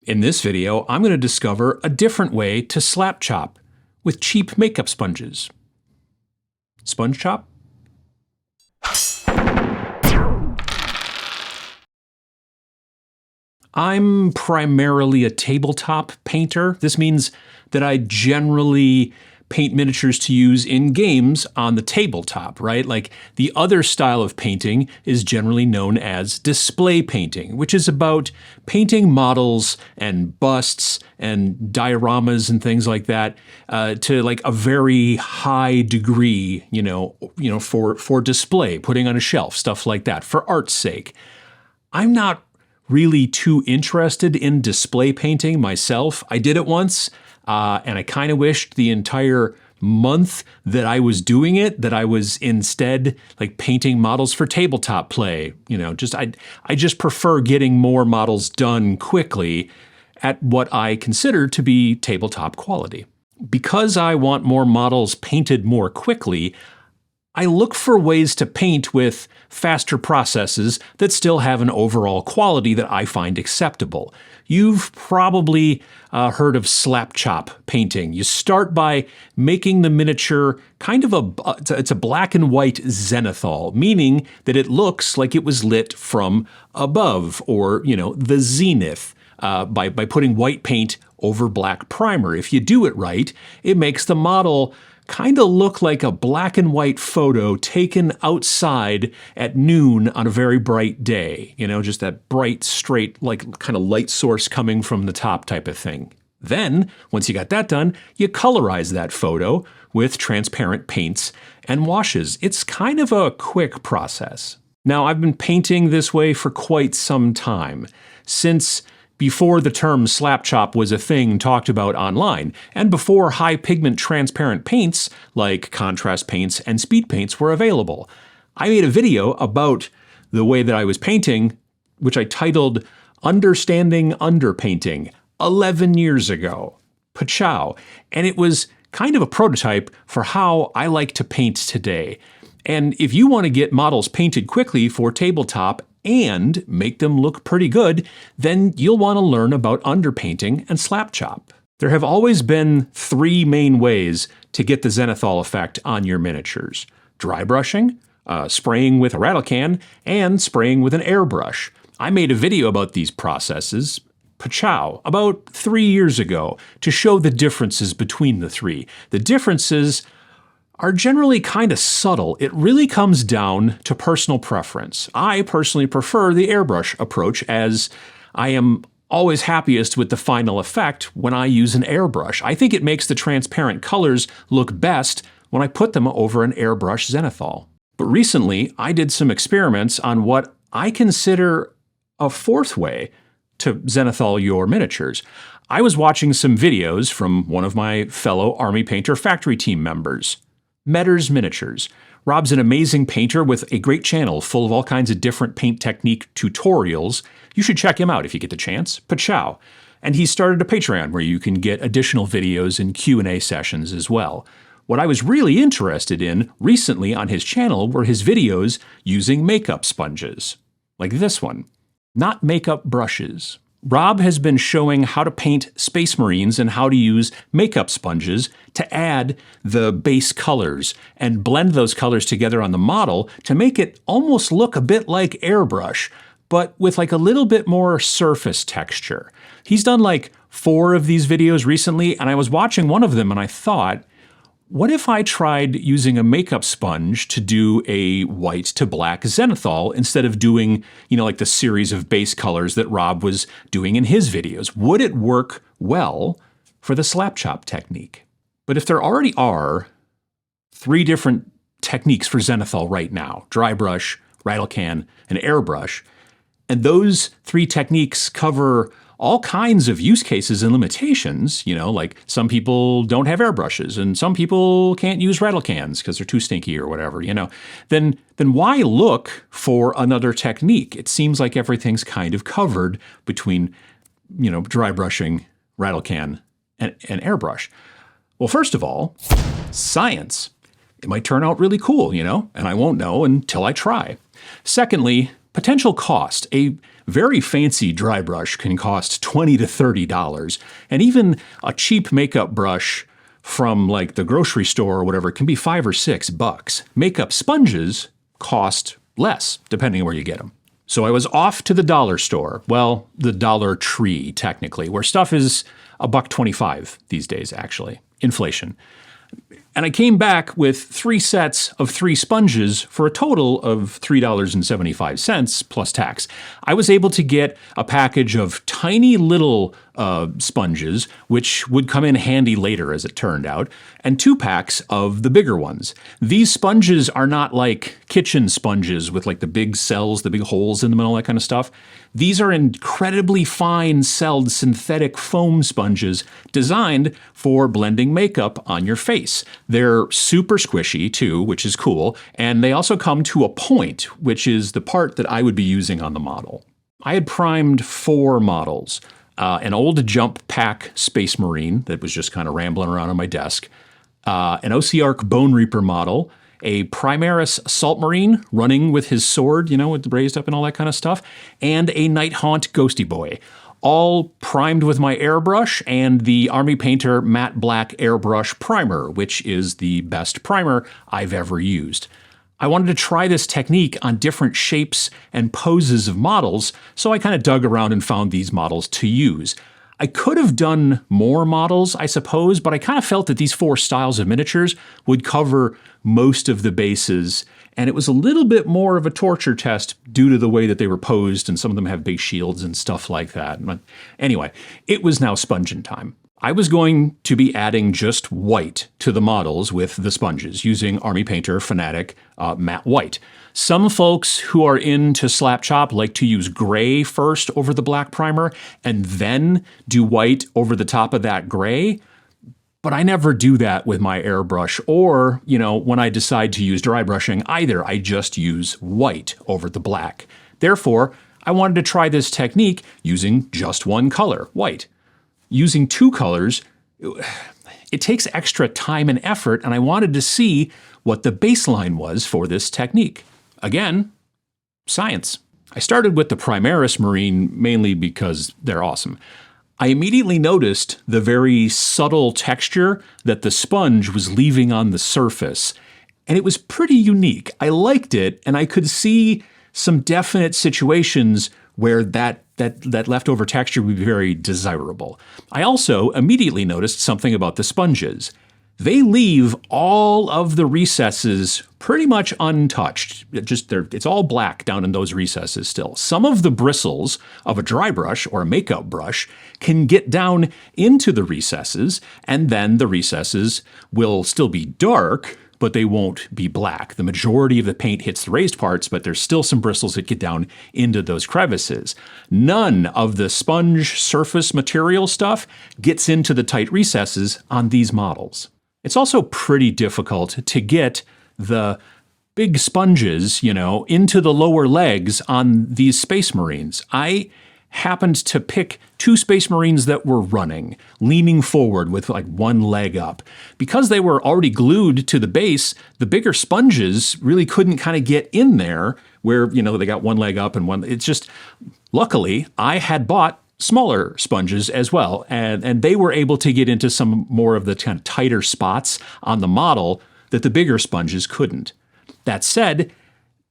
In this video, I'm going to discover a different way to slap chop with cheap makeup sponges. Sponge chop? I'm primarily a tabletop painter. This means that I generally paint miniatures to use in games on the tabletop, right? Like the other style of painting is generally known as display painting, which is about painting models and busts and dioramas and things like that to like a very high degree, for display, putting on a shelf, stuff like that, for art's sake. I'm not really too interested in display painting myself. I did it once. And I kind of wished the entire month that I was doing it, that I was instead like painting models for tabletop play. I just prefer getting more models done quickly at what I consider to be tabletop quality. Because I want more models painted more quickly, I look for ways to paint with faster processes that still have an overall quality that I find acceptable. You've probably heard of slap chop painting. You start by making the miniature kind of it's a black and white zenithal, meaning that it looks like it was lit from above, or, the zenith, by putting white paint over black primer. If you do it right, it makes the model kind of look like a black and white photo taken outside at noon on a very bright day. Just that bright, straight, like kind of light source coming from the top type of thing. Then, once you got that done, you colorize that photo with transparent paints and washes. It's kind of a quick process. Now, I've been painting this way for quite some time, since before the term slap chop was a thing talked about online, and before high pigment transparent paints like contrast paints and speed paints were available. I made a video about the way that I was painting, which I titled Understanding Underpainting 11 years ago. Pachow. And it was kind of a prototype for how I like to paint today. And if you want to get models painted quickly for tabletop and make them look pretty good, then you'll want to learn about underpainting and slap chop. There have always been three main ways to get the zenithal effect on your miniatures: dry brushing, spraying with a rattle can, and spraying with an airbrush. I made a video about these processes, pachow, about 3 years ago to show the differences between the three. The differences are generally kind of subtle. It really comes down to personal preference. I personally prefer the airbrush approach, as I am always happiest with the final effect when I use an airbrush. I think it makes the transparent colors look best when I put them over an airbrush zenithal. But recently, I did some experiments on what I consider a fourth way to zenithal your miniatures. I was watching some videos from one of my fellow Army Painter factory team members, Metter's Miniatures. Rob's an amazing painter with a great channel full of all kinds of different paint technique tutorials. You should check him out if you get the chance. Pachow. And he started a Patreon where you can get additional videos and Q&A sessions as well. What I was really interested in recently on his channel were his videos using makeup sponges, like this one, not makeup brushes. Rob has been showing how to paint Space Marines and how to use makeup sponges to add the base colors and blend those colors together on the model to make it almost look a bit like airbrush, but with like a little bit more surface texture. He's done like 4 of these videos recently, and I was watching one of them and I thought, what if I tried using a makeup sponge to do a white to black zenithal instead of doing, like the series of base colors that Rob was doing in his videos? Would it work well for the slap chop technique? But if there already are 3 different techniques for zenithal right now, dry brush, rattle can, and airbrush, and those 3 techniques cover all kinds of use cases and limitations, like some people don't have airbrushes and some people can't use rattle cans because they're too stinky or whatever, then why look for another technique? It seems like everything's kind of covered between, dry brushing, rattle can, and airbrush. Well, first of all, science. It might turn out really cool, and I won't know until I try. Secondly, Potential cost. A very fancy dry brush can cost $20 to $30, and even a cheap makeup brush from like the grocery store or whatever can be $5 or $6. Makeup sponges cost less, depending on where you get them. So I was off to the dollar store. Well, the Dollar Tree, technically, where stuff is $1.25 these days, actually. Inflation. And I came back with 3 sets of 3 sponges for a total of $3.75 plus tax. I was able to get a package of tiny little sponges, which would come in handy later as it turned out, and 2 packs of the bigger ones. These sponges are not like kitchen sponges with like the big cells, the big holes in them and all that kind of stuff. These are incredibly fine celled synthetic foam sponges designed for blending makeup on your face. They're super squishy too, which is cool, and they also come to a point, which is the part that I would be using on the model. I had primed 4 models. An old Jump Pack Space Marine that was just kind of rambling around on my desk, an Ossiarch Bone Reaper model, a Primaris Salt Marine running with his sword, with raised up and all that kind of stuff, and a Nighthaunt Ghosty Boy. All primed with my airbrush and the Army Painter Matte Black Airbrush Primer, which is the best primer I've ever used. I wanted to try this technique on different shapes and poses of models, so I kind of dug around and found these models to use. I could have done more models, I suppose, but I kind of felt that these 4 styles of miniatures would cover most of the bases, and it was a little bit more of a torture test due to the way that they were posed, and some of them have big shields and stuff like that. But anyway, it was now sponging time. I was going to be adding just white to the models with the sponges using Army Painter Fanatic Matte White. Some folks who are into slap chop like to use gray first over the black primer and then do white over the top of that gray. But I never do that with my airbrush or, when I decide to use dry brushing either. I just use white over the black. Therefore, I wanted to try this technique using just one color, white. Using 2 colors, it takes extra time and effort, and I wanted to see what the baseline was for this technique. Again, science. I started with the Primaris Marine mainly because they're awesome. I immediately noticed the very subtle texture that the sponge was leaving on the surface, and it was pretty unique. I liked it, and I could see some definite situations where that leftover texture would be very desirable. I also immediately noticed something about the sponges. They leave all of the recesses pretty much untouched. It's all black down in those recesses still. Some of the bristles of a dry brush or a makeup brush can get down into the recesses, and then the recesses will still be dark, but they won't be black. The majority of the paint hits the raised parts, but there's still some bristles that get down into those crevices. None of the sponge surface material stuff gets into the tight recesses on these models. It's also pretty difficult to get the big sponges, into the lower legs on these Space Marines. I happened to pick 2 Space Marines that were running, leaning forward with like one leg up. Because they were already glued to the base, the bigger sponges really couldn't kind of get in there where, they got one leg up and one. It's just, luckily, I had bought smaller sponges as well, and they were able to get into some more of the kind of tighter spots on the model that the bigger sponges couldn't. That said,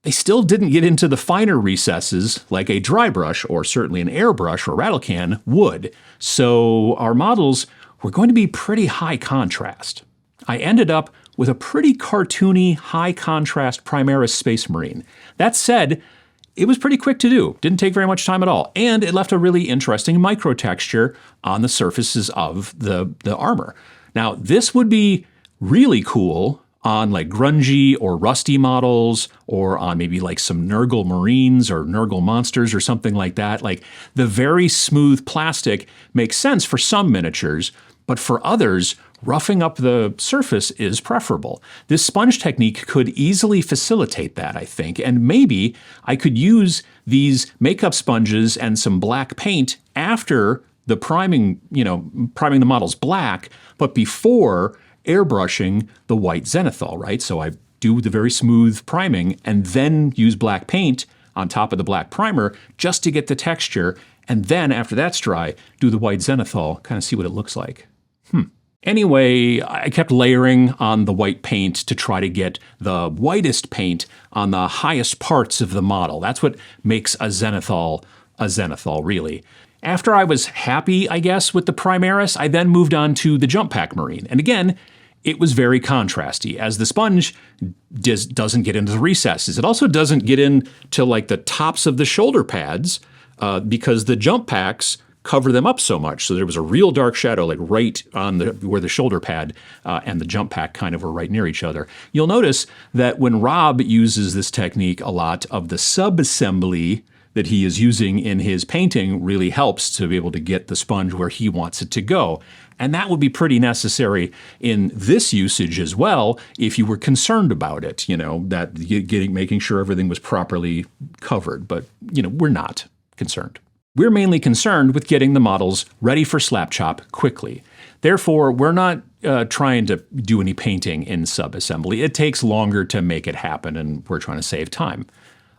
they still didn't get into the finer recesses like a dry brush or certainly an airbrush or rattle can would. So our models were going to be pretty high contrast. I ended up with a pretty cartoony, high contrast Primaris Space Marine. That said, it was pretty quick to do. Didn't take very much time at all. And it left a really interesting micro texture on the surfaces of the armor. Now, this would be really cool on like grungy or rusty models, or on maybe like some Nurgle Marines or Nurgle Monsters or something like that. Like the very smooth plastic makes sense for some miniatures, but for others, roughing up the surface is preferable. This sponge technique could easily facilitate that, I think, and maybe I could use these makeup sponges and some black paint after the priming the models black, but before airbrushing the white zenithal, right? So I do the very smooth priming and then use black paint on top of the black primer just to get the texture, and then after that's dry, do the white zenithal, kind of see what it looks like. Anyway, I kept layering on the white paint to try to get the whitest paint on the highest parts of the model. That's what makes a zenithal, really. After I was happy, I guess, with the Primaris, I then moved on to the Jump Pack Marine. And again, it was very contrasty, as the sponge doesn't get into the recesses. It also doesn't get into like the tops of the shoulder pads because the jump packs cover them up so much. So there was a real dark shadow like right on where the shoulder pad and the jump pack kind of were right near each other. You'll notice that when Rob uses this technique a lot, of the sub-assembly that he is using in his painting really helps to be able to get the sponge where he wants it to go. And that would be pretty necessary in this usage as well if you were concerned about it, that making sure everything was properly covered. But, we're not concerned. We're mainly concerned with getting the models ready for slap chop quickly. Therefore, we're not trying to do any painting in sub-assembly. It takes longer to make it happen, and we're trying to save time.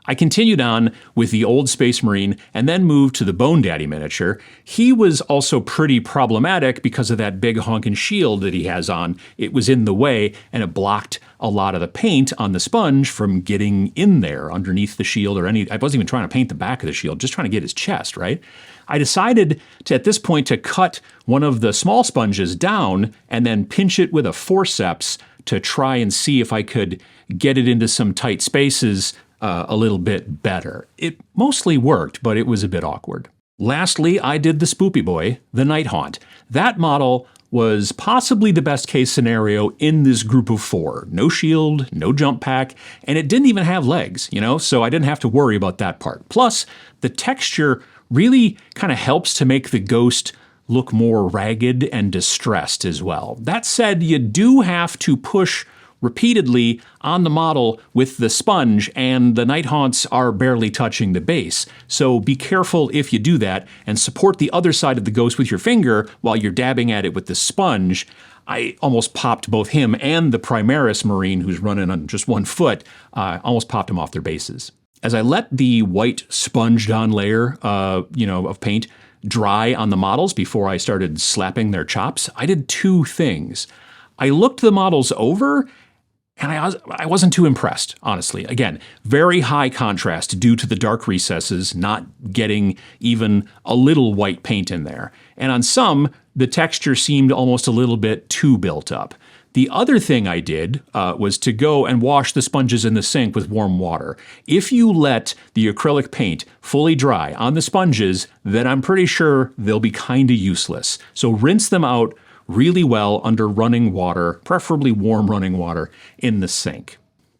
I continued on with the old Space Marine and then moved to the Bone Daddy miniature. He was also pretty problematic because of that big honkin' shield that he has on. It was in the way, and it blocked a lot of the paint on the sponge from getting in there underneath the shield or I wasn't even trying to paint the back of the shield, just trying to get his chest, right? I decided at this point to cut one of the small sponges down and then pinch it with a forceps to try and see if I could get it into some tight spaces a little bit better. It mostly worked, but it was a bit awkward. Lastly, I did the Spoopy Boy, the Night Haunt. That model was possibly the best case scenario in this group of 4. No shield, no jump pack, and it didn't even have legs, so I didn't have to worry about that part. Plus, the texture really kind of helps to make the ghost look more ragged and distressed as well. That said, you do have to push repeatedly on the model with the sponge, and the Night Haunts are barely touching the base. So be careful if you do that, and support the other side of the ghost with your finger while you're dabbing at it with the sponge. I almost popped both him and the Primaris Marine, who's running on just 1 foot, almost popped him off their bases. As I let the white sponged-on layer of paint dry on the models before I started slapping their chops, I did 2 things. I looked the models over, and I wasn't too impressed, honestly. Again, very high contrast due to the dark recesses, not getting even a little white paint in there. And on some, the texture seemed almost a little bit too built up. The other thing I did was to go and wash the sponges in the sink with warm water. If you let the acrylic paint fully dry on the sponges, then I'm pretty sure they'll be kind of useless. So rinse them out really well under running water, preferably warm running water, in the sink.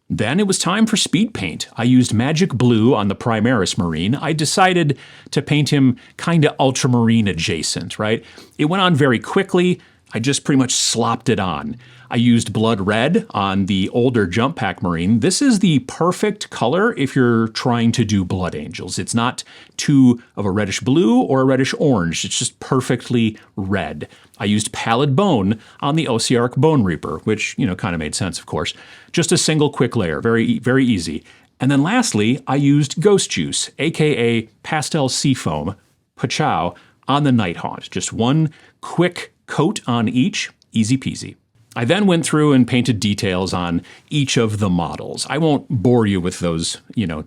Then it was time for speed paint. I used Magic Blue on the Primaris Marine. I decided to paint him kind of ultramarine adjacent, right? It went on very quickly. I just pretty much slopped it on. I used Blood Red on the older Jump Pack Marine. This is the perfect color if you're trying to do Blood Angels. It's not too of a reddish blue or a reddish orange. It's just perfectly red. I used Pallid Bone on the Osiarch Bone Reaper, which, kind of made sense, of course. Just a single quick layer, very, very easy. And then lastly, I used Ghost Juice, aka Pastel Seafoam, Pachow, on the Night Haunt. Just one quick coat on each, easy peasy. I then went through and painted details on each of the models. I won't bore you with those,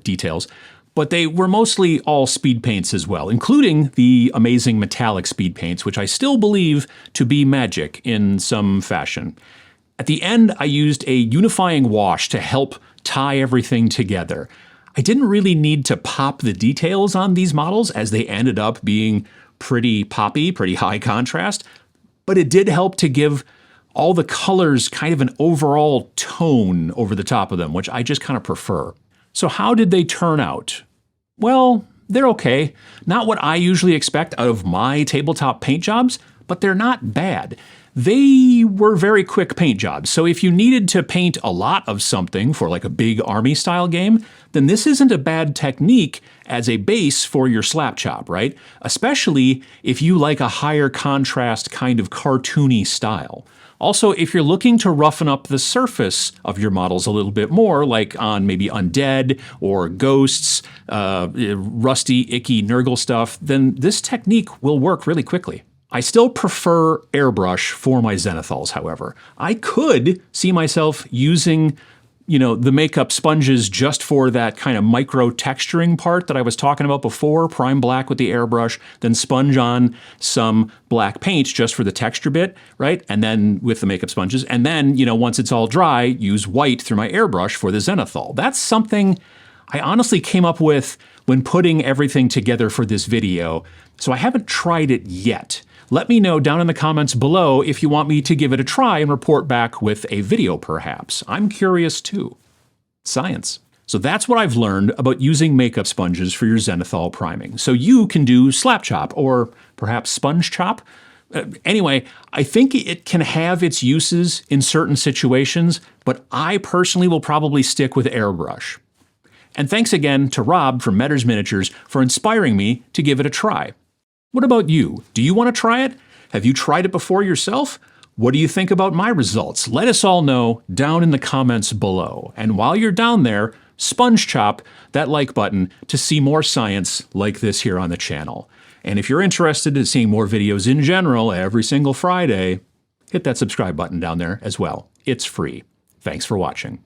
details, but they were mostly all speed paints as well, including the amazing metallic speed paints, which I still believe to be magic in some fashion. At the end, I used a unifying wash to help tie everything together. I didn't really need to pop the details on these models, as they ended up being pretty poppy, pretty high contrast, but it did help to give all the colors kind of an overall tone over the top of them, which I just kind of prefer. So how did they turn out? Well, they're okay. Not what I usually expect out of my tabletop paint jobs, but they're not bad. they were very quick paint jobs. So if you needed to paint a lot of something for like a big army style game, then this isn't a bad technique as a base for your slap chop, right? Especially if you like a higher contrast kind of cartoony style. Also, if you're looking to roughen up the surface of your models a little bit more, like on maybe undead or ghosts, rusty, icky Nurgle stuff, then this technique will work really quickly. I still prefer airbrush for my Zenithals, however. I could see myself using the makeup sponges just for that kind of micro texturing part that I was talking about before, prime black with the airbrush, then sponge on some black paint just for the texture bit, right? And then with the makeup sponges. And then, once it's all dry, use white through my airbrush for the Zenithal. That's something I honestly came up with when putting everything together for this video, so I haven't tried it yet. Let me know down in the comments below if you want me to give it a try and report back with a video perhaps. I'm curious too. Science. So that's what I've learned about using makeup sponges for your Zenithal priming. So you can do slap chop or perhaps sponge chop. Anyway, I think it can have its uses in certain situations, but I personally will probably stick with airbrush. And thanks again to Rob from Metters Miniatures for inspiring me to give it a try. What about you? Do you want to try it? Have you tried it before yourself? What do you think about my results? Let us all know down in the comments below. And while you're down there, sponge chop that like button to see more science like this here on the channel. And if you're interested in seeing more videos in general every single Friday, hit that subscribe button down there as well. It's free. Thanks for watching.